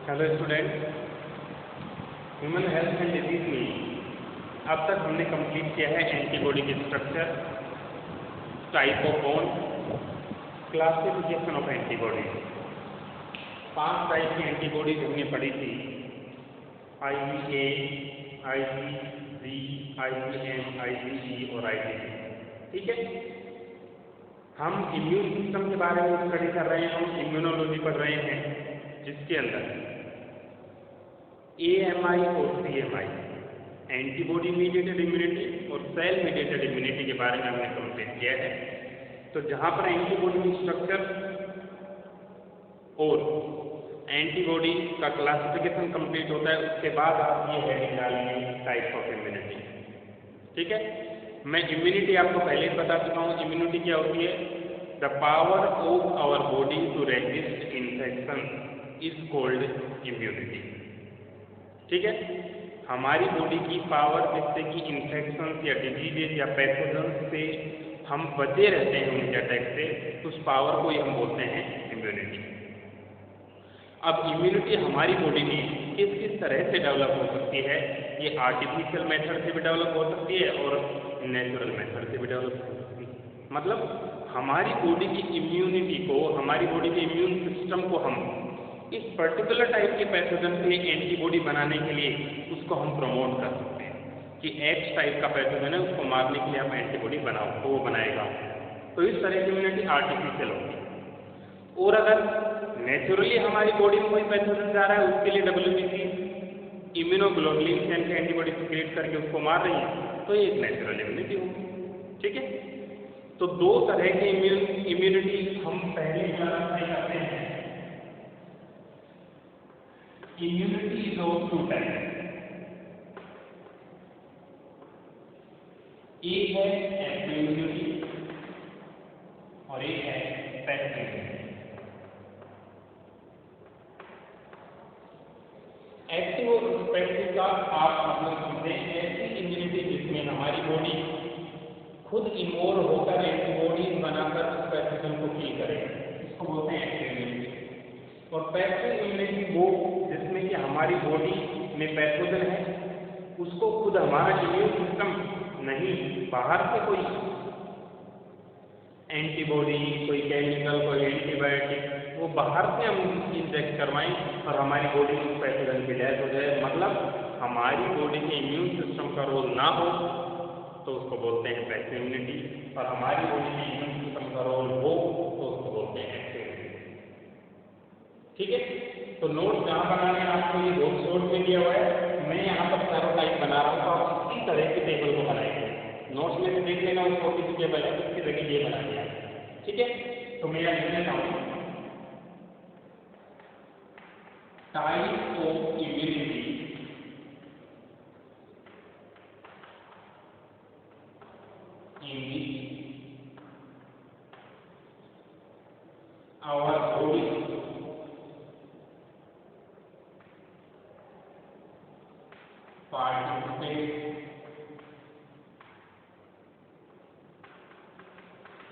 Hello student, human health and disease में अब तक हमने कंप्लीट किया है एंटीबॉडी की structure, type of bond, classification of antibody. 5 type की एंटीबॉडीज हमने पढ़ी थी, IgA, IgG, IgM, IgE और IgG। ठीक है, हम इम्यून सिस्टम के बारे में स्टडी कर रहे हैं, हम इम्यूनोलॉजी पढ़ रहे हैं, जिसके अंदर AMI और CMI एंटीबॉडी मीडिएटेड इम्यूनिटी और सेल मीडिएटेड इम्यूनिटी के बारे में हमने कंप्लीट किया है। तो जहाँ पर एंटीबॉडी की स्ट्रक्चर और एंटीबॉडी का क्लासिफिकेशन कंप्लीट होता है, उसके बाद आप ये हेडिंग डालेंगे टाइप्स ऑफ इम्यूनिटी। ठीक है, मैं इम्यूनिटी आपको पहले ही बता चुका हूँ। इम्यूनिटी क्या होती है? The power of our body to resist infection is called immunity. ठीक है, हमारी बॉडी की पावर जिससे कि इन्फेक्शन या डिजीजेज या पैथोजन से हम बचे रहते हैं, उनके अटैक से, उस पावर को ही हम बोलते हैं इम्यूनिटी। अब इम्यूनिटी हमारी बॉडी में किस किस तरह से डेवलप हो सकती है? ये आर्टिफिशियल मेथड से भी डेवलप हो सकती है और नेचुरल मेथड से भी डेवलप हो सकती है। मतलब हमारी बॉडी की इम्यूनिटी को, हमारी बॉडी के इम्यून सिस्टम को हम इस पर्टिकुलर टाइप के पैथोजन से एंटीबॉडी बनाने के लिए उसको हम प्रमोट कर सकते हैं कि X टाइप का पैथोजन है, उसको मारने के लिए आप एंटीबॉडी बनाओ तो वो बनाएगा। तो इस तरह की इम्यूनिटी आर्टिफिशियल होती है। और अगर नेचुरली हमारी बॉडी में कोई पैथोजन जा रहा है, उसके लिए WBC इम्यूनोग्लोबुलिन के एंटीबॉडी क्रिएट करके उसको मार रही है, तो ये एक नेचुरल इम्यूनिटी होगी। ठीक है, तो 2 तरह की इम्यूनिटी हम पहले क्लासिफाई करते हैं। Immunity is of 2 type. एक है एक्टिव इम्यूनिटी और एक है पैसिव इम्यूनिटी। एक्टिव और पैसिव का आप मतलब समझें, ऐसी इम्यूनिटी जिसमें हमारी बॉडी खुद इन्वॉल्व होकर एंटीबॉडीज बनाकर उस पैथोजन को किल करे, इसको बोलते हैं एक्टिव इम्यूनिटी। और पैसिव इम्यूनिटी वो जिसमें कि हमारी बॉडी में पैथोजन है, उसको खुद हमारा इम्यून सिस्टम नहीं, बाहर से कोई एंटीबॉडी, कोई केमिकल, कोई एंटीबायोटिक, वो बाहर से हम इंजेक्ट करवाएं और हमारी बॉडी में पैथोजन की डेथ हो जाए। मतलब हमारी बॉडी के इम्यून सिस्टम का रोल ना हो तो उसको बोलते हैं पैसिव इम्यूनिटी, और हमारी बॉडी के इम्यून सिस्टम का रोल हो तो उसको बोलते हैं एक्टिव इम्यूनिटी। ठीक है, तो नोट जहाँ बनाने हैं आपको ये बहुत शॉर्ट में दिया हुआ है, मैं यहाँ पर चारों टाइप बना रहा हूँ, तो आप इसी तरह की टेबल को बनाएंगे। नोट्स में से देख लेना, वो छोटी सी टेबल है, उसकी जगह ये बना दिया। ठीक है, तो मैं यहाँ लिख लेता हूँ type of immunity in which our body participates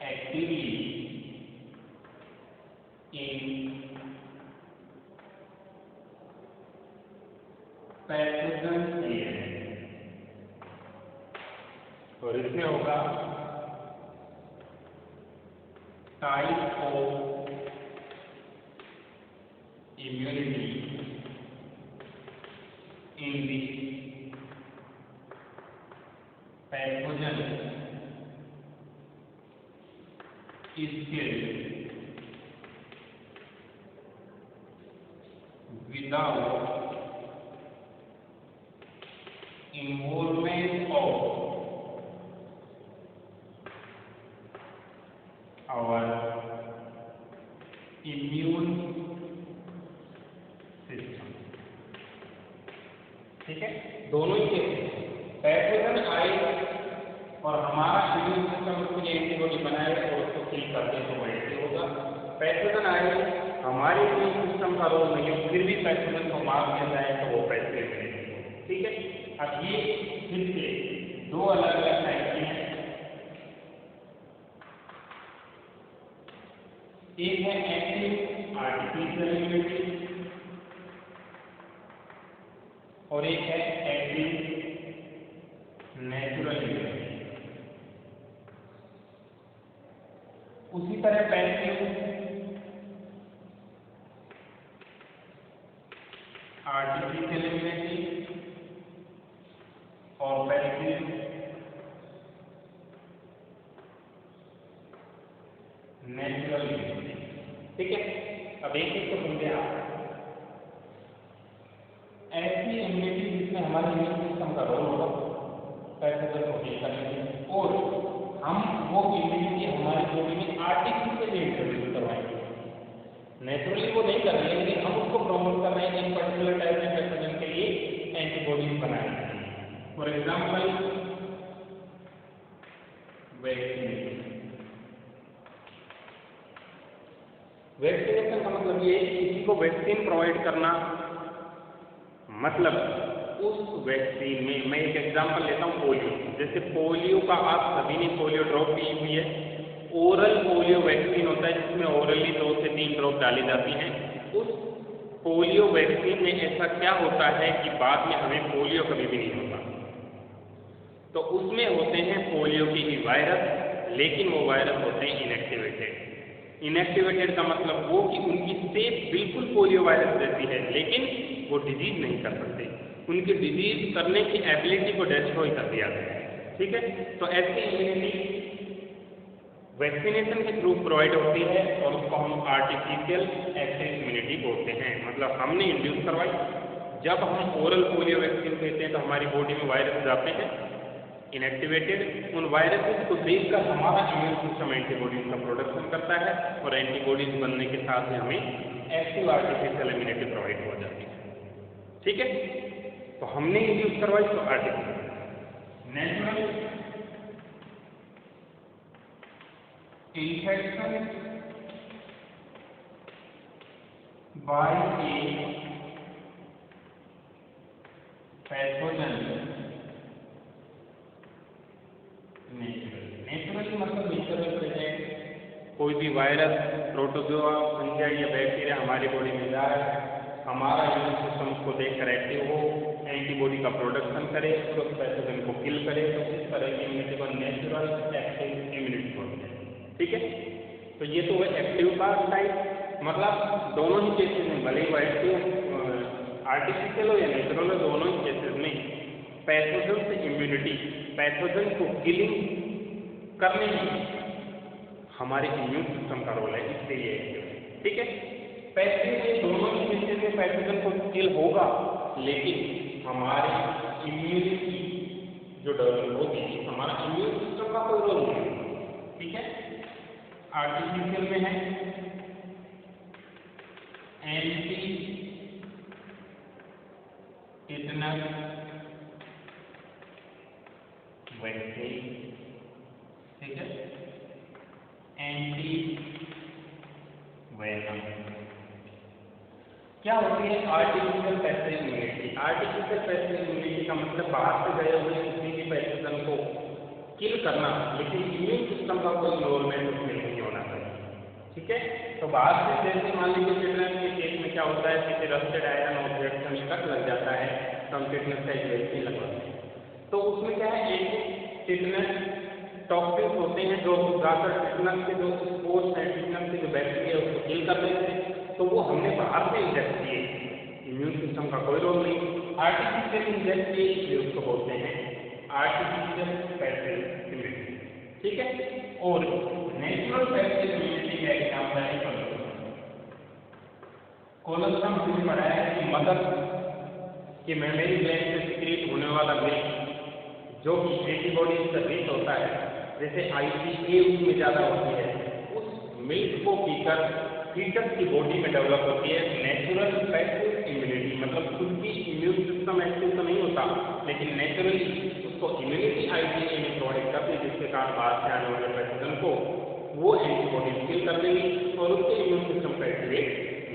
actively in pathogen clearance। और इसमें होगा type of immunity in which pathogen is killed without involvement of our immune system। ठीक है, दोनों ही केस पैथोजन आए और हमारा इम्यून सिस्टम उसके लिए एंटीबॉडी बनाए और उसको किल कर दे तो वैसे होगा। पैथोजन आए, हमारे इम्यून सिस्टम का रोल नहीं हो, फिर भी पैथोजन को मार दिया जाए तो वो पैसिव इम्यूनिटी। ठीक है, अब ये फिर से 2 अलग अलग टाइप के हैं। एक है एक्टिव आर्टिफिशियल इम्यूनिटी और एक है एक्टिव नेचुरल इम्यूनिटी। उसी तरह पैसिव आर्टिफिशियल इम्यूनिटी और पैसिव नेचुरल इम्यूनिटी। ठीक है, अब एक एक को समझे आप। ऐसी इम्यूनिटी जिसमें हमारे इम्यून सिस्टम का रोल होगा पैथोजन को किल करने में, और हम वो इम्यूनिटी हमारी बॉडी में आर्टिफिशियली इंट्रोड्यूस करवाएंगे। नेचुरली वो नहीं कर रहे हैं, लेकिन हम उसको प्रमोट कर रहे हैं एक पर्टिकुलर टाइप के पैथोजन के लिए एंटीबॉडीज बनाने के लिए। फॉर एग्जाम्पल वैक्सीनेशन का मतलब ये किसी को वैक्सीन प्रोवाइड करना, मतलब उस वैक्सीन में, मैं एक एग्जांपल लेता हूँ पोलियो। जैसे पोलियो का आप सभी ने पोलियो ड्रॉप पी हुई है। ओरल पोलियो वैक्सीन होता है जिसमें ओरली 2 से 3 ड्रॉप डाली जाती हैं। उस पोलियो वैक्सीन में ऐसा क्या होता है कि बाद में हमें पोलियो कभी भी नहीं होता। तो उसमें होते हैं पोलियो के ही वायरस, लेकिन वो वायरस होते हैं इनएक्टिवेटेड। इनएक्टिवेटेड का मतलब वो कि उनकी सेप बिल्कुल पोलियो वायरस रहती है, लेकिन वो डिजीज नहीं कर सकते। उनकी डिजीज करने की एबिलिटी को डिस्ट्रॉय कर दिया गया है। ठीक है, तो ऐसी इम्यूनिटी वैक्सीनेशन के थ्रू प्रोवाइड होती है और उसको हम आर्टिफिशियल एक्टिव इम्यूनिटी बोलते हैं। मतलब हमने इंड्यूस करवाई। जब हम ओरल पोलियो वैक्सीन देते हैं तो हमारी बॉडी में वायरस जाते हैं इनएक्टिवेटेड। उन वायरसेस को देखकर हमारा इम्यून सिस्टम एंटीबॉडीज का प्रोडक्शन करता है और एंटीबॉडीज बनने के साथ ही हमें एक्टिव आर्टिफिशियल इम्यूनिटी प्रोवाइड हो जाती है। ठीक है, तो हमने इंड्यूस करवाई तो artificial. Natural infection by a pathogen. Naturally मतलब नेचुरल प्रेजेंट कोई भी वायरस, प्रोटोजोआ, फंगी या बैक्टीरिया हमारी बॉडी में जा रहा है, हमारा इम्यून सिस्टम उसको देखकर एक्टिव हो, एंटीबॉडी का प्रोडक्शन करे और उस पैथोजन को किल करे। तो इस तरह की इम्यूनिटी को नेचुरल एक्टिव इम्यूनिटी बोलते हैं। ठीक है, तो ये तो है एक्टिव का टाइप। मतलब दोनों ही केसेस में, भले ही वो एक्टिव आर्टिफिशियल हो या नेचुरल हो, दोनों ही केसेस में पैथोजन से इम्यूनिटी, पैथोजन को किलिंग करने में हमारे इम्यून सिस्टम का रोल है, इसलिए ये। ठीक है, पैसिव में दोनों ही केसेस में पैथोजन को किल होगा, लेकिन हमारी इम्यूनिटी जो डेवलप होगी, हमारा इम्यून सिस्टम का कोई रोल नहीं है। ठीक है, आर्टिफिशियल में है एंटी टिटेनस वैक्सीन। ठीक है, एंटी वेनम। क्या होती है artificial passive immunity? Artificial passive immunity का मतलब बाहर से गए हुए किसी भी पैथोजन को किल करना, लेकिन इम्यून सिस्टम का कोई इन्वॉल्वमेंट उसमें नहीं होना चाहिए। ठीक है, तो बाहर से जैसे मान लीजिए टिटेनस के केस में क्या होता है, किसी रस्टेड आयरन ऑब्जेक्ट में कट लग जाता है तो हम टिटेनस का एक वैक्सीन लगवाते हैं। तो उसमें क्या है, एक टिटेनस टॉक्सिन्स होते हैं जो जाकर टिटेनस के जो स्पोर्स हैं, टिटेनस के जो बैक्टीरिया है उसको किल कर देते हैं। तो वो हमने बाहर से इंजेक्ट किए, इम्यून सिस्टम का कोई रोल नहीं। आर्टिफिशियल इंजेक्ट किए, इसलिए उसको बोलते हैं आर्टिफिशियल पैसिव इम्यूनिटी। ठीक है, और नेचुरल पैसिव इम्यूनिटी का एग्जाम्पल है कोलोस्ट्रम। हमने पढ़ा है कि मदर कि मेमोरी ग्लैंड से सिक्रीट होने वाला मिल्क जो कि एंटीबॉडीज से रिच होता है, जैसे IgA उसमें ज़्यादा होती है, उस मिल्क को पीकर फीटस की बॉडी में डेवलप होती है नेचुरल पैसिव इम्यूनिटी। मतलब खुद की इम्यून सिस्टम एक्टिव तो नहीं होता, लेकिन नेचुरली उसको इम्यूनिटी IgA में प्रोवाइड करती है, जिसके कारण बाहर से आने वाले पैथोजन को वो एंटीबॉडीज किल कर देंगी और उसके इम्यून सिस्टम को एक्टिवेट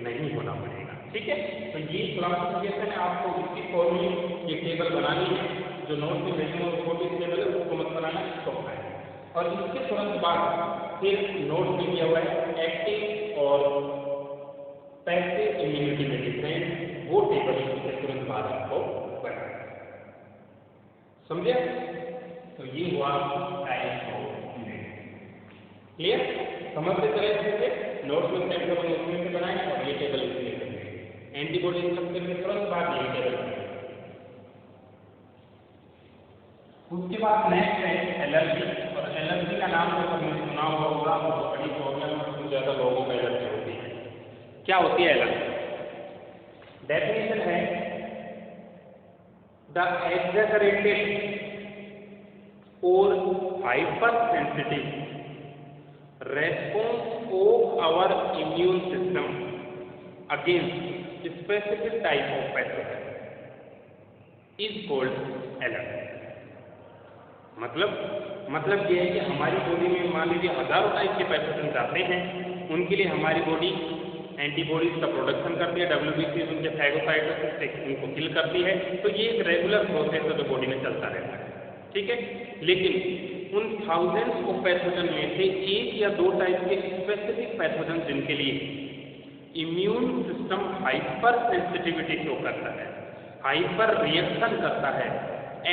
नहीं होना पड़ेगा। ठीक है, तो ये क्लासिफिकेशन है। आपको इसकी फॉर्म में ये टेबल बनानी है, जो नोट में भेजूंगा वो छोटी टेबल है, उसको मत बनाना, इसको बनाए। और इसके तुरंत बाद फिर नोट में दिया हुआ है एक्टिव और पैसिव इम्यूनिटी में डिफरेंस, वो टेबल इसके तुरंत बाद आपको समझे? तो ये हुआ टाइप ऑफ इम्यूनिटी। क्लियर? समझते चले नोट्स में सेट अपन उसमें से बनाए और ये टेबल इसमें से एंटीबॉडी स्ट्रक्चर के तुरंत बाद ये टेबल बनाए। उसके बाद नेक्स्ट है एलर्जी, और एलर्जी का नाम तो सबने सुना होगा, बहुत बड़ी प्रॉब्लम है, बहुत ज़्यादा लोगों को एलर्जी होती है। क्या होती है एलर्जी? डेफिनेशन है द एक्सैजरेटेड और hyper sensitive response of our immune system against specific type of pathogen is called allergy। मतलब ये है कि हमारी बॉडी में मान लीजिए हजारों टाइप के पैथोजन आते हैं, उनके लिए हमारी बॉडी एंटीबॉडीज का प्रोडक्शन करती है, WBC उनके फैगोसाइटोसिस से उनको किल करती है। तो ये एक रेगुलर प्रोसेस है जो बॉडी में चलता रहता है, ठीक है। लेकिन उन थाउजेंड्स ऑफ पैथोजन में से एक या दो टाइप के स्पेसिफिक पैथोजन जिनके लिए immune system hyper sensitivity show करता है, हाइपर रिएक्शन करता है,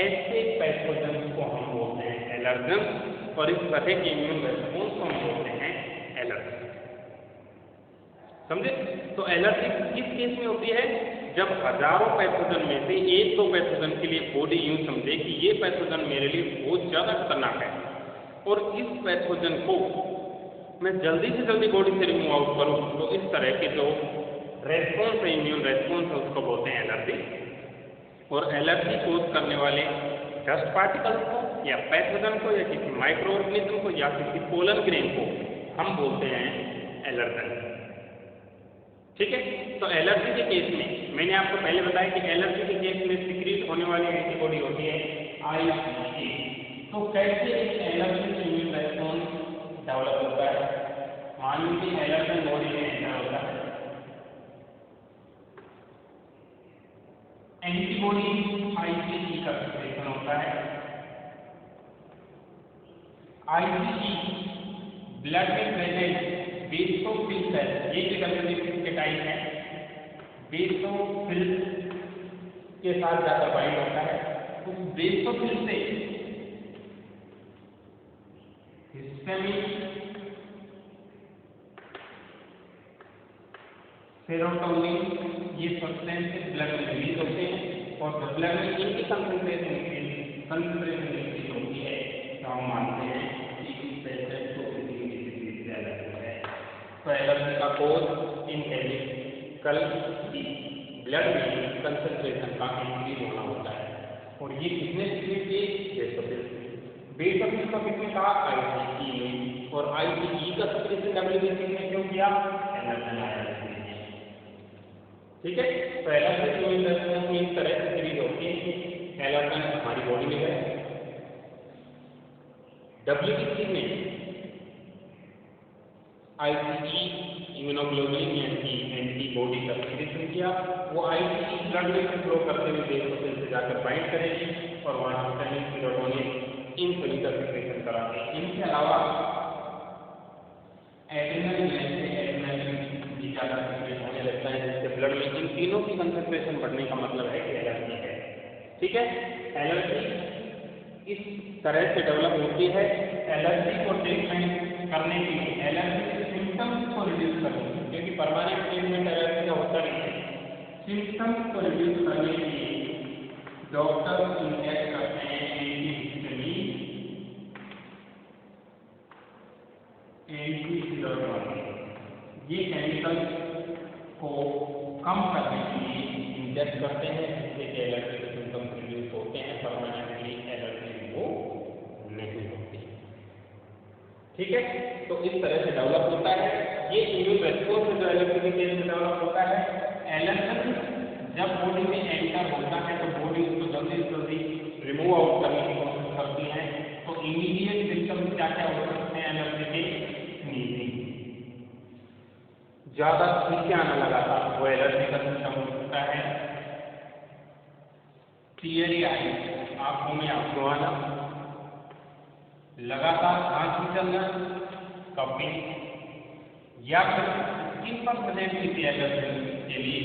ऐसे पैथोजन को हम बोलते हैं एलर्जन, और इस तरह के इम्यून रेस्पॉन्स को हम बोलते हैं एलर्जी। समझे? तो एलर्जी किस केस में होती है? जब हजारों पैथोजन में से एक दो पैथोजन के लिए बॉडी यूं समझे कि ये पैथोजन मेरे लिए बहुत ज़्यादा खतरनाक है और इस पैथोजन को मैं जल्दी से जल्दी बॉडी से रिमूव आउट करूं, तो इस तरह के जो रेस्पॉन्स है, इम्यून रेस्पॉन्स है, उसको बोलते हैं एलर्जी। और एलर्जी कोज करने वाले डस्ट पार्टिकल्स को या पैथोजन को या किसी माइक्रो ऑर्गेनिज्म को या किसी पोलन ग्रेन को हम बोलते हैं एलर्जन। ठीक है? तो एलर्जी के केस में मैंने आपको पहले बताया कि एलर्जी के केस में सिक्रीट होने वाली एंटीबॉडी होती है IgA। तो कैसे एक एलर्जी इम्यून रेस्पॉन्स डेवलप होता है? मान लीजिए एलर्जन बॉडी में एंटर होता है, एंटीबॉडी IgE का सिक्रेशन होता है। IgE ब्लड में प्रेजेंट बेसोफिल सेल, ये WBC के टाइप है, बेसोफिल के साथ जाकर बाइंड होता है। उस बेसोफिल से हिस्टामिन, सेरोटोनिन, ये सब्सटेंसेस ब्लड में रिलीज होते हैं, और जब ब्लड में इनकी कंसंट्रेशन इंक्रीज होती है तो हम मानते हैं कि इस पेशेंट को किसी डिजीज से एलर्जी है। तो एलर्जी का कोज इनहेबिकल ब्लड में कंसंट्रेशन का इंक्रीज होना होता है, और ये कितने स्पीड के बेसोफिल का कितने का IgE में, और IgE का सिक्रेशन WBC में क्यों किया? एलर्जन आया। ठीक है? तो एलर्जन इम्यून रेस्पॉन्स में इस तरह से सीरीज होती है कि एलर्जन हमारी बॉडी में है, WBC में IgE इम्यूनोग्लोबुलिन यानी एंटीबॉडी का सिक्रेशन किया, वो IgE ब्लड में फ्लो करते हुए बेसोफिल से जाकर बाइंड करेगी और वहाँ हिस्टामिन, सेरोटोनिन इन सभी का सिक्रेशन कराते हैं। इनके अलावा एड्रेनल ग्लैंड से एड्रेनलिन भी ज़्यादा सिक्रेट होने लगता है, जिससे ब्लड में इन तीनों की कंसंट्रेशन बढ़ने का मतलब है कि एलर्जी है। ठीक है? एलर्जी इस तरह से डेवलप होती है। एलर्जी को ट्रीटमेंट करने के लिए, एलर्जी के सिम्टम्स को रिड्यूस करने के लिए, क्योंकि परमानेंट ट्रीटमेंट एलर्जी का होता नहीं है, सिम्टम्स को रिड्यूस करने के लिए डॉक्टर इंजेक्ट करते हैं एंटीहिस्टामिन। ये केमिकल को कम करने के लिए इंजेक्ट करते हैं, जिससे कि एलर्जी के सिम्टम्स रिड्यूस होते हैं, परमानेंटली एलर्जी रिमूव नहीं होती। ठीक है? तो इस तरह से डेवलप होता है ये इम्यून रेस्पॉन्स जो एलर्जी के केस में डेवलप होता है। एलर्जन जब बॉडी में एंटर होता है तो बॉडी उसको जल्दी से जल्दी रिमूव आउट करने की कोशिश करती है। तो इमीडिएट सिम्टम्स क्या क्या हो सकते हैं एलर्जी के? ज्यादा छींके आना लगाता वो एलर्जी का सिम्टम हो सकता है। टीयरी आई, आंखों में आंसू आना, लगातार खांसी चलना, कपिंग, या फिर स्किन पर प्रेजेंट किसी एलर्जी के लिए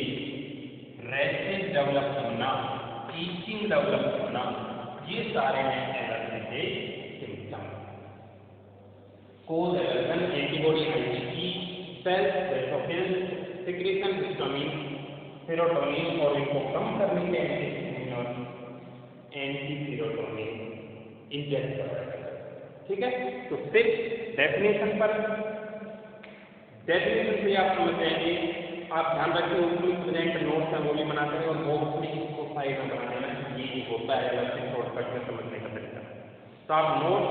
रैशेज डेवलप होना, ईचिंग डेवलप होना, ये सारे हैं एलर्जी के symptom. Cause allergen antibody IgE cells रेसोफेन सिक्रीशन हिस्टामिन सेरोटोनिन और इनको कम करने के एंटीहिस्टामिन और एंटी सेरोटोनिन इंजेक्ट करते हैं। ठीक है, तो सिर्फ डेफिनेशन से आप समझ जाएंगे। आप ध्यान रखिए उनको प्रेजेंट नोट्स हैं वो भी बनाते हैं और बॉक्स में इसको साइड में बना देना, ये होता है अलग शॉर्टकट में समझने का तरीका। तो आप नोट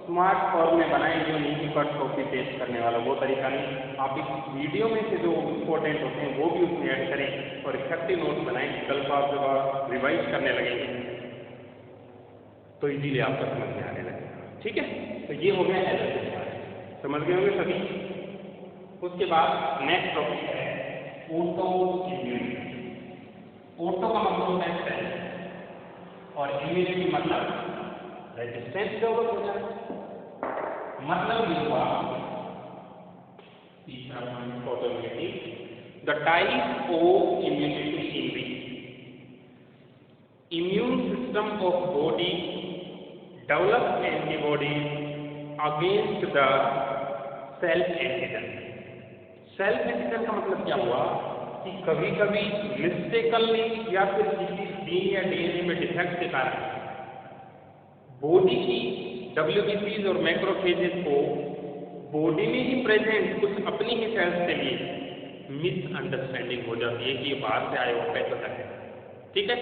स्मार्ट फॉर्म में बनाएं, जो नीचे पर कॉपी पेस्ट करने वाला वो तरीका नहीं। आप इस वीडियो में से जो इम्पोर्टेंट होते हैं वो भी उसमें ऐड करें और इफेक्टिव नोट्स बनाएं। कल को आप जब आप रिवाइज करने लगेंगे तो इजीली आपको समझ में आने लगेगा। ठीक है, तो ये हो गया एलर्जी के बारे में, समझ गए होंगे सभी। उसके बाद नेक्स्ट टॉपिक है ऑटो इम्यूनिटी। ऑटो का मतलब होता है सेल और इम्यूनिटी मतलब रेजिस्टेंस डेवलप हो जाता है। मतलब ये हुआ तीसरा point auto immunity, the type of immunity in which immune system of body develop antibodies against the self antigen। Self antigen का मतलब क्या हुआ कि कभी कभी मिस्टेकली या फिर किसी जीन या डीएनए में डिफेक्ट के कारण बॉडी की डब्ल्यूबीसीज और मैक्रोफेजेस को बॉडी में ही प्रेजेंट कुछ अपनी ही सेल्स के लिए मिसअंडरस्टैंडिंग हो जाती है कि ये बाहर से आए हुआ पैसा तक है। ठीक है,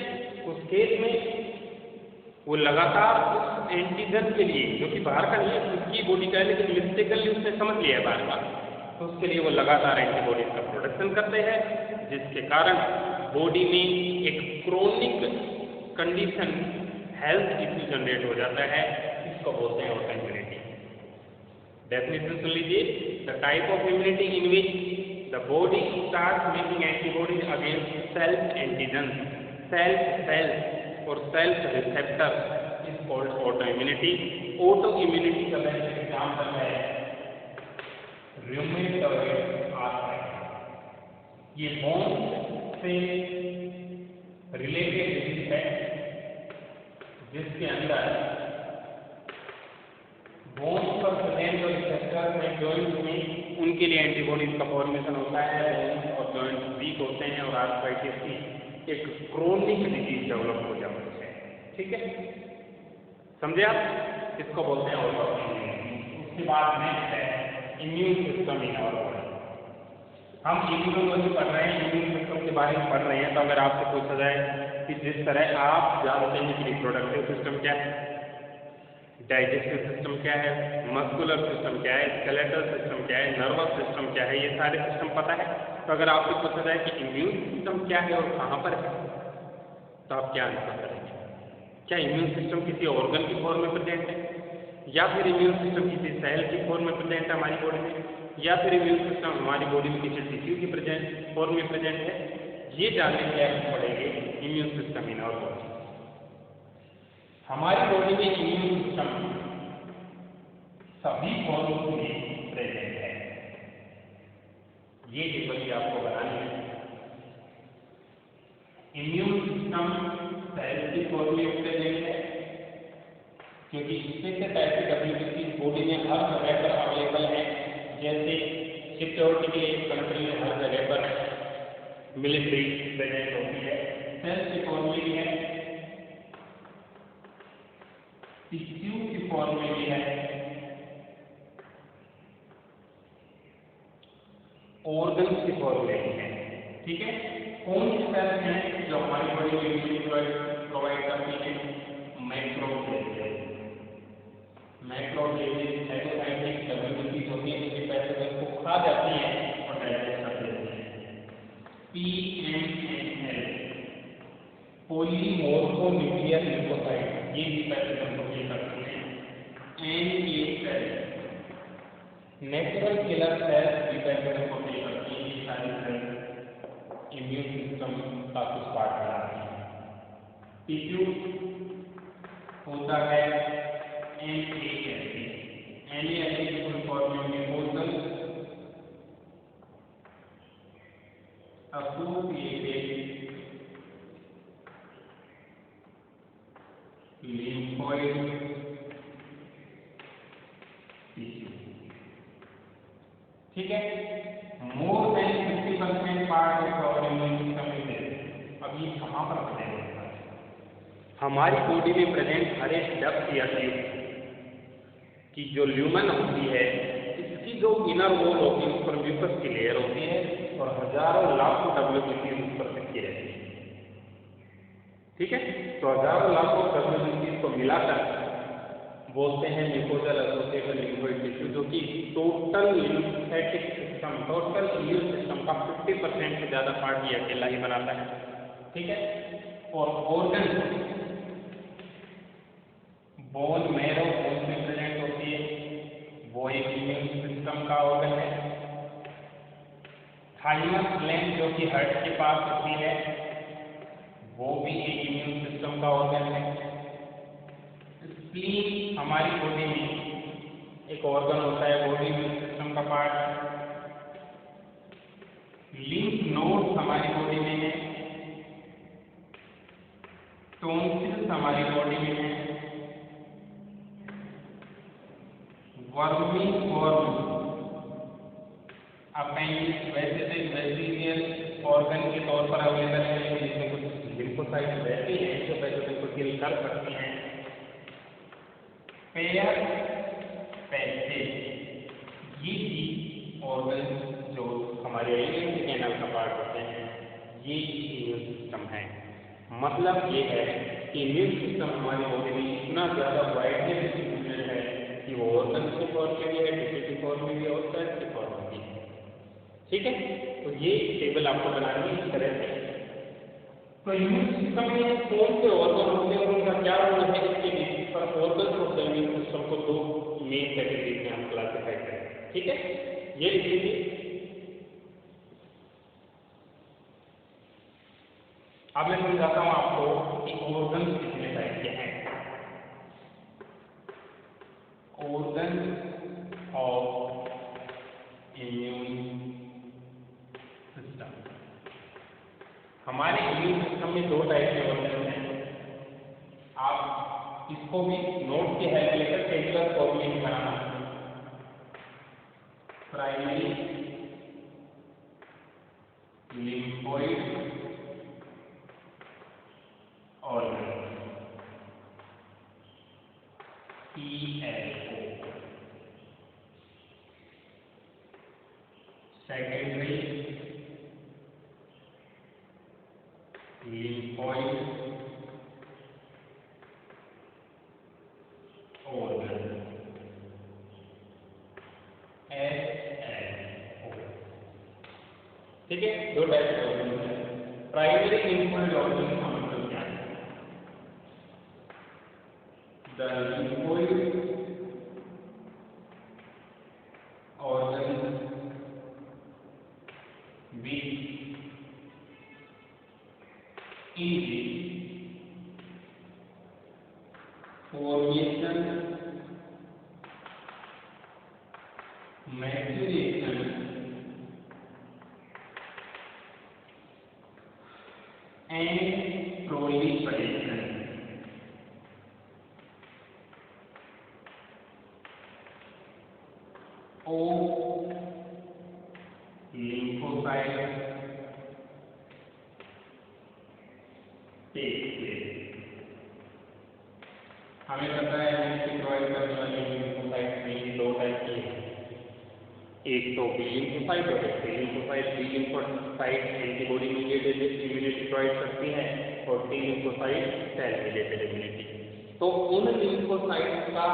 उस केस में वो लगातार उस एंटीजन के लिए, जो कि बाहर का नहीं है उसकी बॉडी का है लेकिन मिस्टेकली उसने समझ लिया है बाहर का, तो उसके लिए वो लगातार एंटीबॉडीज का प्रोडक्शन करते हैं, जिसके कारण बॉडी में एक chronic condition health issue generate हो जाता है। इसको बोलते हैं ऑटो इम्यूनिटी। डेफिनेशन सुन लीजिए, the type of immunity in which the body start making antibodies against self antigen, self cells और self receptor is called autoimmunity. Autoimmunity का बेस्ट एग्जांपल है रूमेटॉइड आर्थराइटिस। ये bone से related disease है जिसके अंदर bone पर present जो रिसेप्टर्स हैं जॉइंट में उनके लिए एंटीबॉडीज का फॉर्मेशन होता है। बोन और जॉइंट वीक होते हैं और आर्थराइटिस की एक क्रोनिक डिजीज डेवलप हो जाती है। ठीक है, समझे आप? इसको बोलते हैं ऑटो इम्यूनिटी। उसके बाद नेक्स्ट है immune system in our body. हम इम्यूनोलॉजी पढ़ रहे हैं, इम्यून सिस्टम के बारे में पढ़ रहे हैं, तो अगर आपसे पूछा जाए कि जिस तरह आप जानते हैं कि रिप्रोडक्टिव सिस्टम क्या है, डाइजेस्टिव सिस्टम क्या है, मस्कुलर सिस्टम क्या है, स्केलेटल सिस्टम क्या है, नर्वस सिस्टम क्या है, ये सारे सिस्टम पता है। तो अगर आपसे पूछा जाए कि इम्यून सिस्टम क्या है और कहाँ पर है, तो आप क्या आंसर करेंगे? क्या इम्यून सिस्टम किसी ऑर्गन की फॉर्म में प्रेजेंट है, या फिर इम्यून सिस्टम किसी सेल की फॉर्म में प्रेजेंट है हमारी बॉडी में, या फिर इम्यून सिस्टम हमारी बॉडी में किसी टिश्यू की फॉर्म में प्रेजेंट है? ये जानने के लिए हम पढ़ेंगे immune system in our body. हमारी बॉडी में इम्यून सिस्टम सभी फॉर्म्स में प्रेजेंट है। ये टेबल भी आपको बनानी है। इम्यून सिस्टम सेल की फॉर्म में प्रेजेंट है क्योंकि स्पेसिफिक टाइप की डब्ल्यूबीसी बॉडी में हर जगह पर अवेलेबल है। जैसे सिक्योरिटी के लिए कंट्री में हर जगह पर मिलिट्री प्रेजेंट होती है, सेल की फॉर्म में भी है, टिश्यू की फॉर्म में भी है, ऑर्गन की फॉर्म में भी है। ठीक है, कौन सी सेल्स हैं जो हमारी बॉडी में इम्यूनिटी प्रोवाइड करती है? मैक्रोफेजेस। मैक्रोफेजेस साइटोकाइनेटिक डब्ल्यूबीसी होती है जो पैथोजेन को खा जाती है और डाइजेस्ट कर देती है। पीएमएनएल पॉलीमॉर्फोन्यूक्लियर न्यूक्लियोटाइड, ये भी पैथोजेन को किल करती है। NK cell natural killer cells भी पैथोजेन को किल करती है। ये सारी सेल्स इम्यून सिस्टम का कुछ पार्ट बनाती है। टिश्यू होता है NALD की फुल फॉर्म में म्यूकोसल एसोसिएटेड lymphoid tissue, ठीक है। More than 50% part of our immune system is there. अब ये कहाँ पर प्रेजेंट होता है? हमारी बॉडी में प्रेजेंट हर एक डक्ट या ट्यूब की जो ल्यूमन होती है, इसकी जो इनर वॉल होती है उस पर म्यूकस की लेयर होती है और हजारों लाखों WBCs उस पर चिपकी रहती है, ठीक है। तो हजारों लाखों WBCs को मिलाकर बोलते हैं म्यूकोजल एसोसिएटेड लिम्फोइड टिश्यू, जो कि total lymphatic system, total immune system का 50% से ज्यादा पार्ट ये अकेला ही बनाता है, ठीक है। और ऑर्गन बोन मैरो बोन में प्रेजेंट होती है, वो एक इम्यून सिस्टम का ऑर्गन है। थाइमस ग्लैंड जो कि हार्ट के पास होती है, वो भी एक इम्यून सिस्टम का ऑर्गन है। स्प्लीन हमारी बॉडी में एक ऑर्गन होता है, बॉडी इम्यून सिस्टम का पार्ट। लिम्फ नोड्स हमारी बॉडी में है। टॉन्सिल्स हमारी बॉडी में है। वर्मीफॉर्म अपेंडिक्स वैसे तो एक वेजिटेरियन ऑर्गन के तौर पर अवेलेबल है, जिसमें कुछ लिम्फोसाइट रहती हैं जो पैथोजन को किल कर सकती हैं। पेयर पैसेज ये भी ऑर्गन जो हमारे एलिमेंट्री कैनल का पार्ट होते हैं, ये इम्यून सिस्टम है। मतलब ये है कि इम्यून सिस्टम हमारी बॉडी में इतना ज़्यादा वाइडली डिस्ट्रीब्यूटेड है कि वो ऑर्गन के फॉर्म में भी है, टिश्यू के फॉर्म में भी है और सेल के फॉर्म में भी है, ठीक है। तो ये टेबल आपको बनानी है इस तरह से। तो इम्यून सिस्टम में कौन से ऑर्गन होते हैं और उनका क्या रोल है, इसके बेसिस पर organ of the immune system को दो मेन कैटेगरीज में हम क्लासिफाई करें, ठीक है। ये लिख लीजिए। अब मैं समझाता हूं आपको कि ऑर्गन कितने टाइप के हैं। ऑर्गन ऑफ इम्यून सिस्टम, हमारे इम्यून सिस्टम में दो टाइप के ऑर्गन हैं। आप इसको भी नोट की हेल्प लेकर टेबुलर फॉर्म में बनाना। Primary lymphoid organ PLO, secondary lymphoid organ SLO, ठीक है। दो टाइप के ऑर्गन हैं। प्राइमरी लिम्फोइड ऑर्गन का मतलब क्या है? The lymphoid organ which in the formation, maturation and proliferation of lymphocytes takes place। हमें पता है इम्यूनिटी प्रोवाइड करने वाले लिम्फोसाइट में दो टाइप की है, एक तो बी लिम्फोसाइट और एक T lymphocyte. B lymphocyte antibody mediated immunity provide करती है और T lymphocyte cell mediated immunity. तो उन लिम्फोसाइट का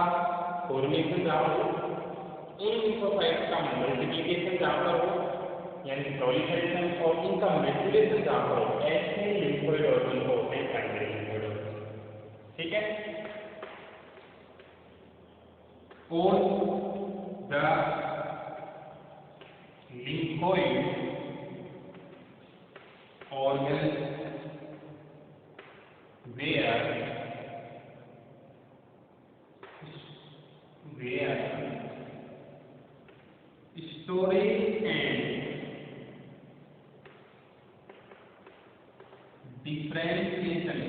फॉर्मेशन जहाँ हो, उन लिम्फोसाइट का मल्टीप्लिकेशन जहाँ पर हो यानी प्रोलिफरेशन, और इनका मैच्योरेशन जहाँ पर हो, ऐसे लिम्फोइड ऑर्गन को होते हैं प्राइमरी लिम्फोइड ऑर्गन, ठीक है। और the lymphoid organ where storage and differentiation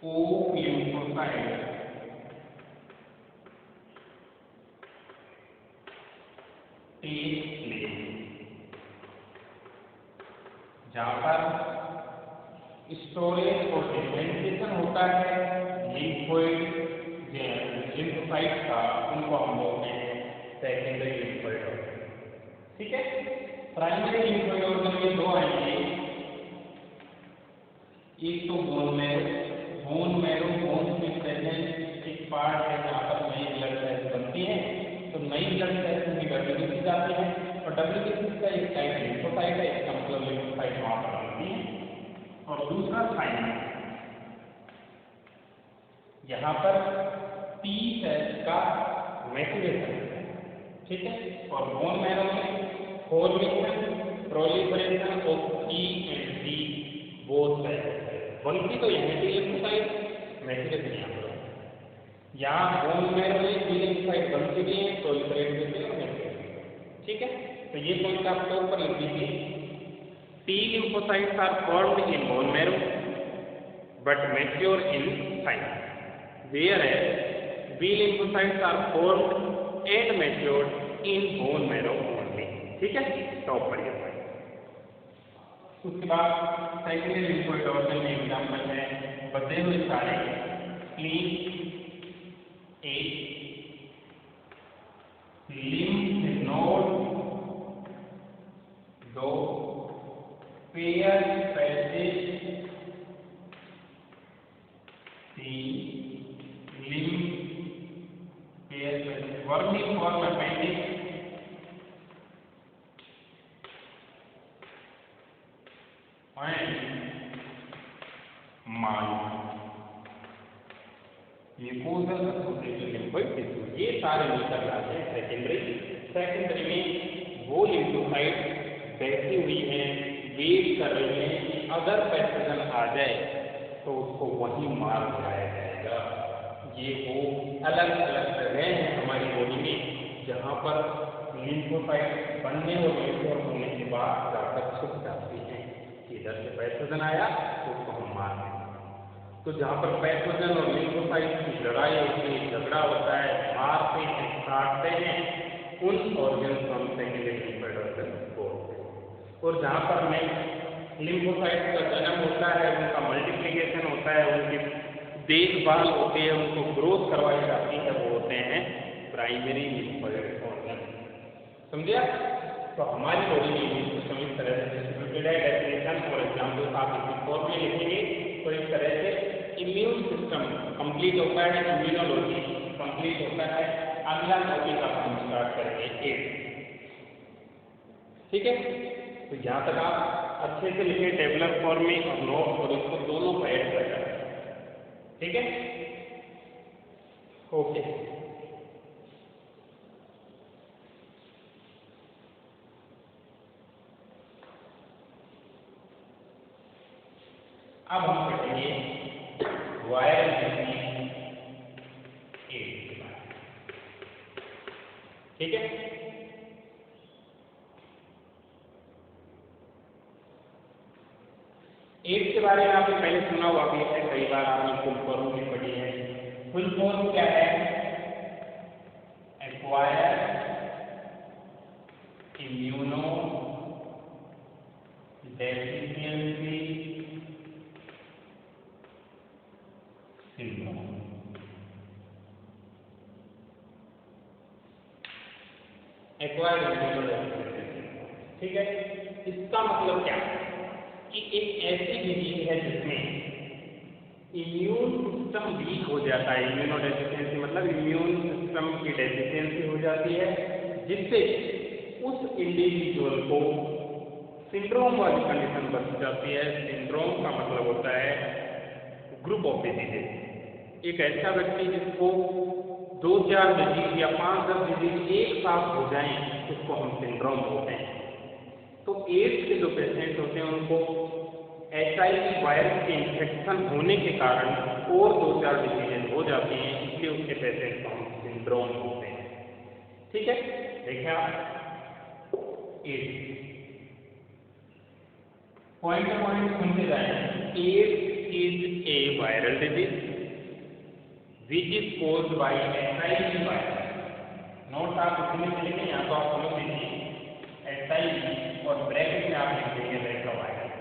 of lymphocyte take place, जहां पर स्टोरेज और डिफरेंशिएशन होता है लिम्फोइड लिम्फोसाइट का, उनको हम बोलते हैं सेकेंडरी लिम्फोइड ऑर्गन। ठीक है, प्राइमरी लिम्फोइड ऑर्गन में दो आएंगे, एक तो bone marrow. Bone marrow bone में प्रेजेंट एक पार्ट है जहाँ पर नई ब्लड सेल्स बनती हैं, तो नई ब्लड सेल्स में डब्ल्यूबीसी जाती है, और डब्ल्यूबीसी का एक टाइप लिम्फोसाइट है, इसका मतलब लिम्फोसाइट वहाँ पर बनती है। और दूसरा साइन यहाँ पर टी सेल्स का मैच्योरेशन है। ठीक है, और बोन मैरो में formation proliferation of T and D both cells बनती तो यहाँ की लिम्फोसाइट, मैच्योरेशन यहाँ पर। यहाँ बोन मैरो में टी लिम्फोसाइट बनती भी है, प्रोलिफरेट होती है और मैच्योरेट। ठीक है, तो ये पॉइंट आपको ऊपर लिख दीजिए। T lymphocytes are formed in bone marrow but mature in साइन, whereas B lymphocytes are formed and matured in bone marrow only। ठीक है, टॉप पर ये पॉइंट। उसके बाद सेकेंडरी लिम्फोइड ऑर्गन में एग्जाम्पल है बचे हुए सारे स्प्लीन, लिम्फ नोड, दो pair passage, worming form appendix, and mouth mucosal associated lymphoid tissue, ये सारे मिलकर लाते हैं सेकेंडरी। सेकेंडरी में वो लिम्फोसाइट बैठी हुई है, वेट कर रही है कि अगर पैथोजन आ जाए तो उसको वहीं मार दिया जाएगा। ये वो अलग अलग जगह हैं हमारी बॉडी में जहाँ पर लिम्फोसाइट बनने और मैच्योर होने के बाद जाकर छुप जाती हैं कि इधर से पैथोजन आया तो उसको हम मार देंगे। तो जहाँ पर पैथोजन और लिम्फोसाइट की लड़ाई होती है, झगड़ा होता है, मारते हैं, काटते हैं, उन ऑर्गन को हम सेकेंडरी लिम्फोइड ऑर्गन बोलते हैं। और जहाँ पर लिम्फोसाइट का जन्म होता है, उनका मल्टीप्लिकेशन होता है, उनकी देखभाल होती है, उनको ग्रोथ करवाई जाती है, वो होते हैं प्राइमरी लिम्फोइड ऑर्गन। समझे? तो हमारी बॉडी में इम्यून सिस्टम इस तरह से डिस्ट्रीब्यूटेड है। डेफिनेशन और एग्जाम्पल आप इसी फॉर्म में लिखेंगे तो इस तरह से इम्यून सिस्टम कंप्लीट होता है, इम्यूनोलॉजी कंप्लीट होता है। अगला टॉपिक आप हम स्टार्ट करेंगे एड्स। ठीक है, तो यहाँ तक आप अच्छे से लिखें टेबलर फॉर्म में और नोट, और इसको दोनों को ऐड कर जाए। ठीक है, ओके। अब हम पढ़ेंगे वायरल डिजीज एड्स के बारे में। ठीक है, एड्स के बारे में आपने पहले सुना हुआ भी है, कई बार आपने फुल फॉर्म भी पढ़ी है। फुल फॉर्म क्या है? Acquire immuno deficiency syndrome. Acquired immuno deficiency syndrome. ठीक है, इसका मतलब क्या है कि एक ऐसी डिजीज है जिसमें इम्यून सिस्टम वीक हो जाता है। इम्यूनो डेफिशिएंसी मतलब इम्यून सिस्टम की डेफिशिएंसी हो जाती है, जिससे उस इंडिविजुअल को सिंड्रोम वाली कंडीशन बन जाती है। सिंड्रोम का मतलब होता है ग्रुप ऑफ डिजीजेज। एक ऐसा व्यक्ति जिसको 2-4 डिजीज या 5-10 डिजीज एक साथ हो जाएं, उसको हम सिंड्रोम बोलते हैं। तो एड्स के जो पेशेंट होते हैं उनको HIV वायरस के इन्फेक्शन होने के कारण और 2-4 डिजीजेज हो जाती हैं, इसलिए उसके पेशेंट को हम सिंड्रोम बोलते हैं। ठीक है, देखिए आप एड्स पॉइंट सुनते जाए। AIDS is a viral disease which is caused by SIV virus. Note आप इसमें लिखेंगे, यहाँ तो आप समझ लीजिए SIV और ब्रैकेट में आप लिख देंगे रेट्रोवायरस।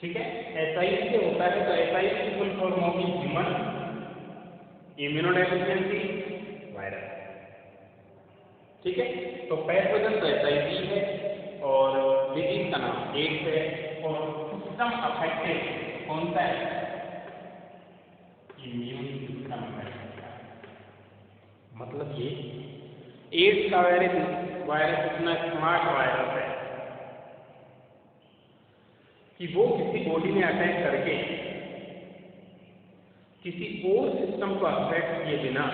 ठीक है, SIV से होता है तो SIV की फुल फॉर्म होगी ह्यूमन इम्यूनोडेफिशिएंसी वायरस। ठीक है, तो पैथोजन तो SIV है और डिजीज का नाम एड्स है और सिस्टम अफेक्टेड कौन सा है? Immune system affected. मतलब ये एड्स का वायरस इतना स्मार्ट वायरस है कि वो किसी बॉडी में अटैक करके किसी और सिस्टम को अफेक्ट किए बिना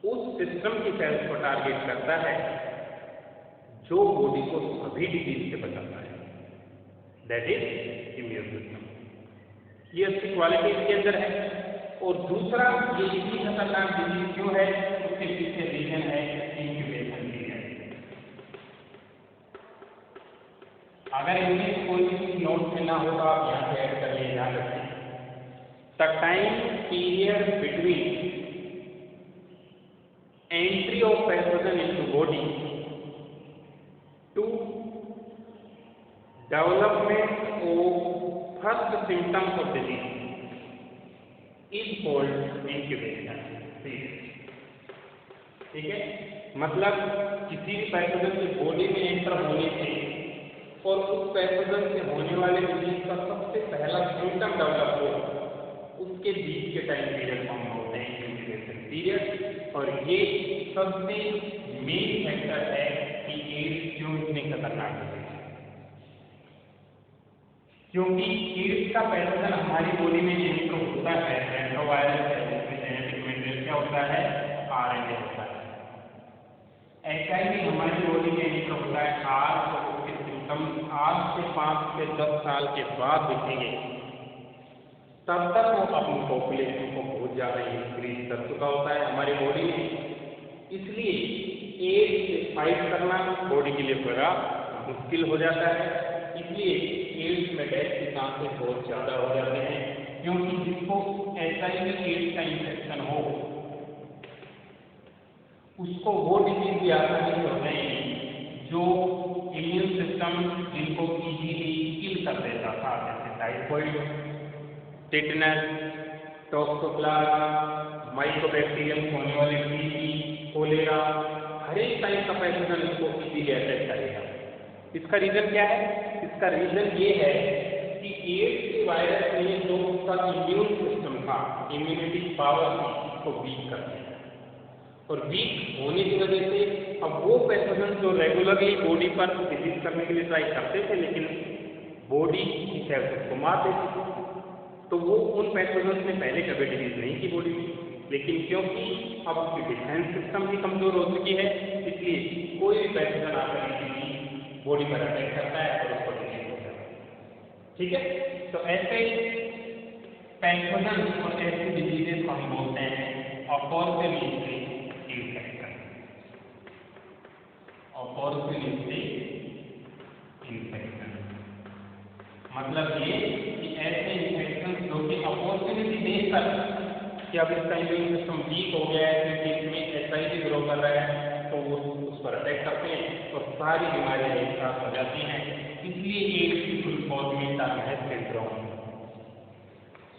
उस सिस्टम की सेल्स को टारगेट करता है जो बॉडी को सभी डिजीज से बचाता है, दैट इज इम्यून सिस्टम। ये अच्छी क्वालिटी इसके अंदर है। और दूसरा, ये इतनी खतरनाक डिजीज क्यों है, उसके पीछे रीजन है इंक्यूबेशन पीरियड। अगर इनमें कोई भी चीज नोट में ना हो तो आप यहाँ पे ऐड कर लिए ध्यान रखें। The time period between entry of pathogen into body to development of first symptoms of disease is called incubation period। ठीक है, मतलब किसी भी पैथोजन की बॉडी में एंटर होने से और उस पैथोजन से होने वाले डिजीज का सबसे पहला सिम्टम डेवलप हो, उसके बीच के टाइम पीरियड को हम बोलते हैं इंक्यूबेशन पीरियड। और ये सबसे मेन फैक्टर है कि एड्स क्यों इतनी खतरनाक है, क्योंकि एड्स का पैथोजन हमारी बॉडी में एंटर होता है रेट्रोवायरस है, जिसमें जेनेटिक मटेरियल क्या होता है, RNA होता है। HIV हमारी बॉडी में एंटर होता है आज, तो उसके सिम्टम्स आज से 5 से 10 साल के बाद दिखेंगे। तब तक वो अपनी पॉपुलेशन को बहुत ज़्यादा इंक्रीज कर चुका होता है हमारी बॉडी में। इसलिए एड्स से फाइट करना बॉडी के लिए बड़ा मुश्किल हो जाता है। इसलिए एड्स में डेथ के चांसेस बहुत ज़्यादा हो जाते हैं, क्योंकि जिसको HIV एड्स का इन्फेक्शन हो उसको वो डिजीज भी आसानी से हो जाएगी जो इम्यून सिस्टम जिनको इजीली किल कर देता था, जैसे टाइफॉइड, टिटनस, टॉक्सोप्लाज्मा, माइकोबैक्टीरियम होने वाले TB, कोलेरा, हर एक टाइप का पैथोजन इसको इजीली अटैक करेगा। इसका रीजन क्या है? इसका रीजन ये है कि एड्स के वायरस ने जो उसका इम्यून सिस्टम था, इम्यूनिटी पावर थी, उसको वीक कर दिया। और वीक होने की वजह से अब वो पैथोजन जो रेगुलरली बॉडी पर डिजीज करने के लिए ट्राई करते थे, लेकिन बॉडी की सेल्स को मार देती थी, तो वो उन पैथोजन ने पहले कभी डिजीज नहीं की बॉडी में, लेकिन क्योंकि अब उसकी डिफेंस सिस्टम भी कमजोर हो चुकी है, इसलिए कोई भी पैथोजन आकर इजीली बॉडी पर अटैक करता है और उसको डिजीज हो जाता है। ठीक है, तो ऐसे पैथोजन और ऐसी डिजीजेस को हम बोलते हैं अपॉर्चुनिटी इन्फेक्शन। अपॉर्चुनिटी इन्फेक्शन मतलब ये कि ऐसे इन्फेक्शन जो कि अपॉर्चुनिटी देकर कि अब इसका इम्यून सिस्टम वीक हो गया है, क्योंकि इसमें HIV ग्रो कर रहा है, तो वो उस पर अटैक करते हैं और सारी बीमारियां एक साथ हो जाती हैं। इसलिए एड्स की फुल फॉर्म में नाम है सिंड्रोम।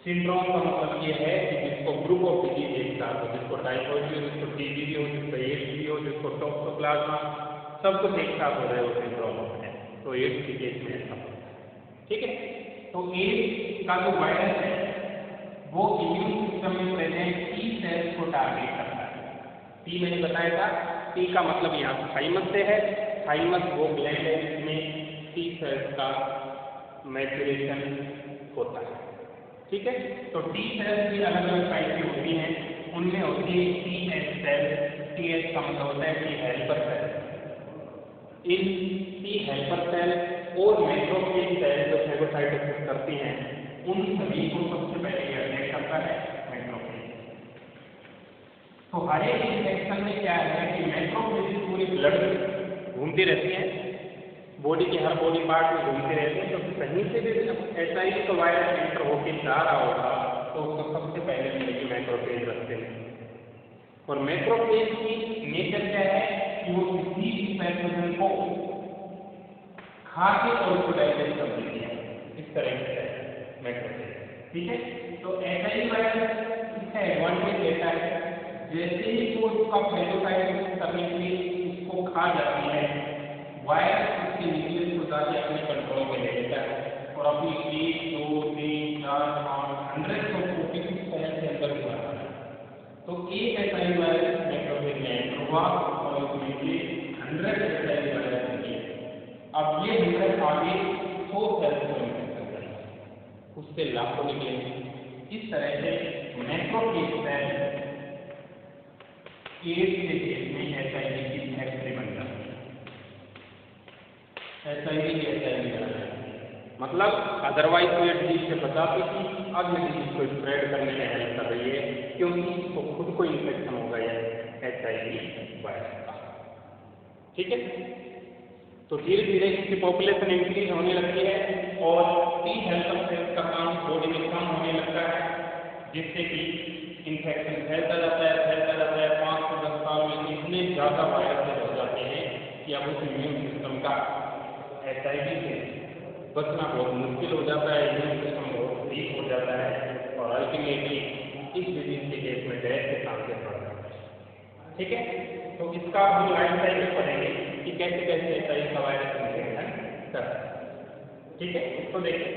सिंड्रोम का मतलब ये है कि जिसको ग्रुप ऑफ डिजीज एक साथ हो, जिसको टाइफॉइड भी हो, जिसको TB भी हो, जिसको एड्स भी हो, जिसको टॉक्सोप्लाज्मा, सब कुछ एक साथ हो रहे हो सिंड्रोम होता है। तो एड्स के केस में ऐसा होता है। ठीक है, तो एड्स का जो वायरस है वो इम्यून सिस्टम में प्रेजेंट T सेल्स को टारगेट करता है। T मैंने बताया था, T का मतलब यहाँ थाइमस से है। थाइमस वो ग्लैंड है जिसमें T सेल्स का मैच्योरेशन होता है। ठीक है, तो T सेल्स भी अलग अलग टाइप की होती हैं। उनमें होती है TH सेल्स। TH का मतलब होता है T हेल्पर सेल। इन T हेल्पर सेल और मैक्रोफेज सेल जो फेगोसाइटोसिस करती हैं, उन सभी को सबसे पहले ये अटैक करता है मैक्रोफेज। तो हर एक इन्फेक्शन में क्या है कि मैक्रोफेज पूरी ब्लड में घूमती रहती हैं, बॉडी के हर बॉडी पार्ट में घूमते रहते हैं, तो कहीं से भी एचआईवी का वायरस एंटर होकर जा रहा होगा तो उसको सबसे पहले मिलेगी मैक्रोफेज रस्ते में। और मैक्रोफेज की नेचर क्या है कि वो किसी भी पैथोजन को खा के और उसको डाइजेस्ट कर देती है, इस तरह से है मैक्रोफेज। ठीक है, तो एचआईवी वायरस इसका एडवांटेज रहता है, जैसे ही वो उसका फेगोसाइटोसिस करने के लिए उसको खा जाती है, वायरस उसके न्यूक्लियस को जाके अपने कंट्रोल में ले लेता है और अपनी 1, 2, 3, 4, 5 100 कॉपी उस सेल के अंदर घुमाता है। तो एक एचआईवी वायरस मैक्रोफेज में एंटर हुआ और उसमें से 100 एचआईवी वायरस निकले। अब ये 100 आगे 100 सेल्स को इन्फेक्ट कर रहे हैं, उससे लाखों निकलेंगे। इस तरह से मैक्रोफेज सेल एड्स के केस में एचआईवी की फैक्ट्री बन जाती है। एचआईवी की एचआईवी बन जाती है, मतलब अदरवाइज तो ये डिजीज से बचाती थी, अब ये डिजीज को स्प्रेड करने में हेल्प कर रही है, क्योंकि इसको खुद को इन्फेक्शन हो गया है एचआईवी वायरस का। ठीक है, तो धीरे धीरे इसकी पॉपुलेशन इंक्रीज होने लगती है और टी हेल्पर सेल्स का काम बॉडी में कम होने लगता है, जिससे कि इन्फेक्शन फैलता जाता है 5 से 10 साल में इतने ज़्यादा वायरसेस हो जाते हैं कि अब उस इम्यून सिस्टम का एचआईवी से बचना बहुत मुश्किल हो जाता है, इम्यून सिस्टम बहुत वीक हो जाता है और अल्टीमेटली इस डिजीज के केस में डेथ के चांसेस बढ़ जाते हैं। ठीक है, तो इसका हम लाइफ साइकिल पढ़ेंगे कि कैसे कैसे एचआईवी का वायरस इन्फेक्शन करता है। ठीक है, तो देखिए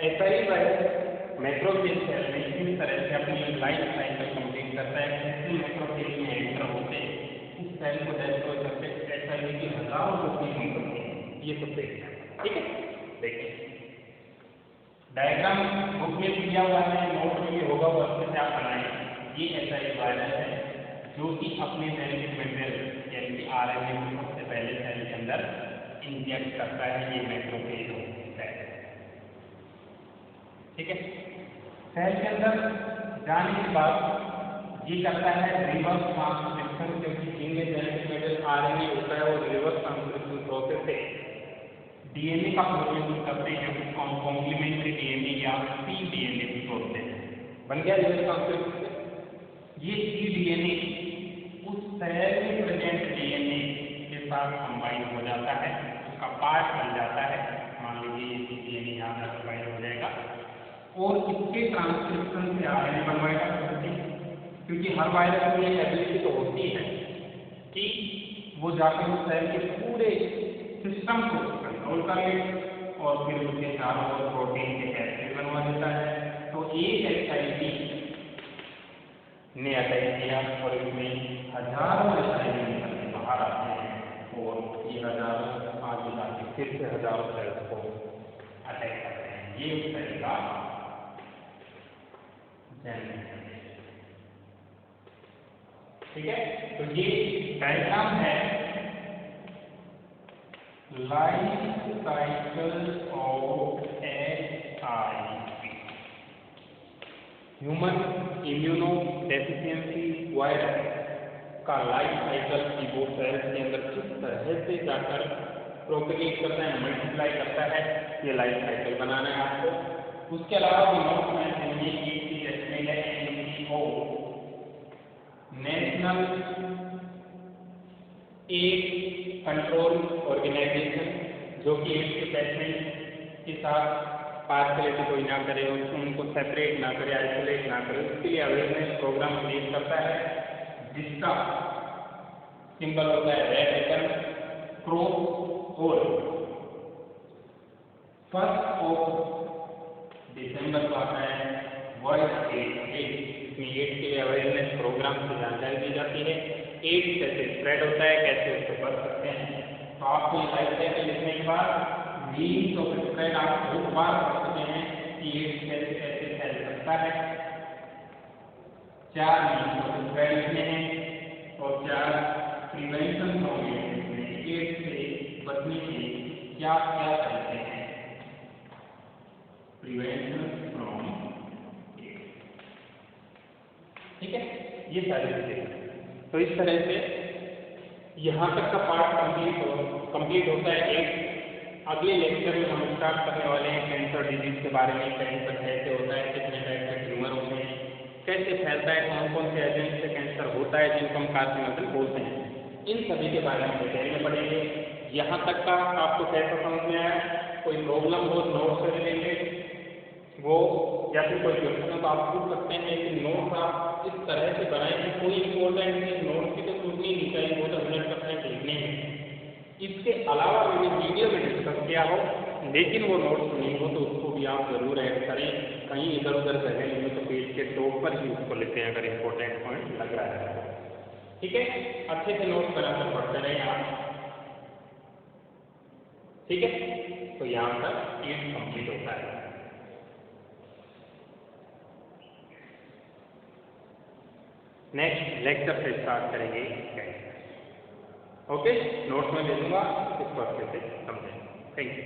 एचआईवी वायरस मैक्रोफेज सेल में इस तरह से अपनी लाइफ साइकिल कंप्लीट करता है। जैसे मैक्रोफेज में एंटर होते इस सेल को डिस्ट्रॉय करते एचआईवी की हजारों कॉपी हम करते हैं, ये सब देखते हैं। ठीक है, देखिए डायग्राम बुक में दिया हुआ है, नोट में भी होगा, वो अच्छे से आप बनाएंगे। ये एचआईवी वायरस है जो कि अपने जेनेटिक मटेरियल यानी कि आरएनए को सबसे पहले सेल के अंदर इंजेक्ट करता है, ये मैक्रोफेज सेल। ठीक है, सेल के अंदर जाने के बाद ये करता है रिवर्स ट्रांसक्रिप्शन, क्योंकि जिनमें जेनेटिक मटेरियल आरएनए होता है वो रिवर्स ट्रांसक्रिप्शन प्रोसेस से डीएनए का प्रोड्यूस करते हैं, उसको हम कॉम्प्लीमेंट्री डीएनए या सीडीएनए भी बोलते हैं। बन गया रिवर्स ट्रांसक्रिप्शन से। ये सीडीएनए उस सेल में प्रेजेंट डीएनए के साथ कंबाइन हो जाता है, उसका पार्ट बन जाता है। मान लीजिए ये सीडीएनए यहाँ पर कंबाइन हो जाएगा और इसके ट्रांसक्रिप्शन से आरएनए बनवाएगा, क्योंकि हर वायरस में एबिलिटी तो होती है कि वो जाकर उस सेल के पूरे सिस्टम को कंट्रोल कर ले और फिर उसके चारों ओर प्रोटीन के कैप्सिड बनवा देता है। तो एक एचआईवी ने अटैक किया और इसमें हजारों एचआईवी निकल के बाहर आते हैं और ये हजारों आगे जाके फिर से हजारों सेल्स को अटैक करते हैं। ये उस सेल का ठीक है, तो ये डायग्राम है life cycle of HIV, human immuno deficiency virus का लाइफ साइकिल की वो सेल्स के अंदर किस तरह से जाकर प्रोपेगेट करता है, मल्टीप्लाई करता है, ये लाइफ साइकिल बनाना है आपको। उसके अलावा भी नोट में ये एक चीज एस्टिमेट है NCO, national AIDS control organisation, जो कि एड्स के पेशेंट के साथ पार्शलिटी कोई ना करे, उनको सेपरेट ना करे, आइसोलेट ना करे, उसके लिए अवेयरनेस प्रोग्राम क्रिएट करता है, जिसका सिंबल होता है रेड आइकन, क्रॉस। और 1 दिसंबर को आता है वर्ल्ड एड्स डे। इसमें एड्स के लिए अवेयरनेस प्रोग्राम से जानकारी दी जाती है, एड्स कैसे स्प्रेड होता है, कैसे उससे बच सकते हैं। तो आपको ये लाइफ साइकिल लिखने के बाद मीन्स ऑफ स्प्रेड आप बहुत बार पढ़ सकते हैं कि एड्स कैसे कैसे फैल सकता है। 4 मीन्स ऑफ स्प्रेड लिखने हैं और 4 प्रिवेंशन फ्रॉम एड्स से बचने के क्या क्या तरीके हैं। प्रिवेंशन फ्रॉम एड्स, ठीक है। ये सारी चीज़ें। तो इस तरह से यहाँ तक का पार्ट कंप्लीट होता है। एक अगले लेक्चर में हम स्टार्ट करने वाले हैं कैंसर डिजीज के बारे में। कैंसर कैसे होता है, कितने टाइप के ट्यूमर होते हैं, कैसे फैलता है, कौन कौन से एजेंट से कैंसर होता है जिनको हम कार्सिनोजन बोलते हैं, इन सभी के बारे में डिटेल में पढ़ेंगे। यहाँ तक का आपको कैसा समझ में आया? कोई प्रॉब्लम हो नोट से रिलेटेड वो या फिर कोई क्वेश्चन हो तो आप पूछ सकते हैं। लेकिन नोट्स आप इस तरह से बनाएं कि कोई इंपॉर्टेंट नहीं, नोट्स की तो छूटनी नहीं चाहिए, वो तो 100% लिखने हैं। इसके अलावा मैंने वीडियो में डिस्कस किया हो लेकिन वो नोट्स नहीं हो तो उसको भी आप जरूर ऐड करें। कहीं इधर उधर जगह नहीं हो तो पेज के टॉप पर ही उसको लेते हैं अगर इम्पोर्टेंट पॉइंट लग रहा है। ठीक है, अच्छे से नोट्स बनाकर पढ़ते रहें आप। ठीक है, तो यहाँ पर ये कंप्लीट होता है। नेक्स्ट लेक्चर से स्टार्ट करेंगे कैंसर। ओके, नोट्स में दे दूंगा, इसको अच्छे से समझें। Thank you.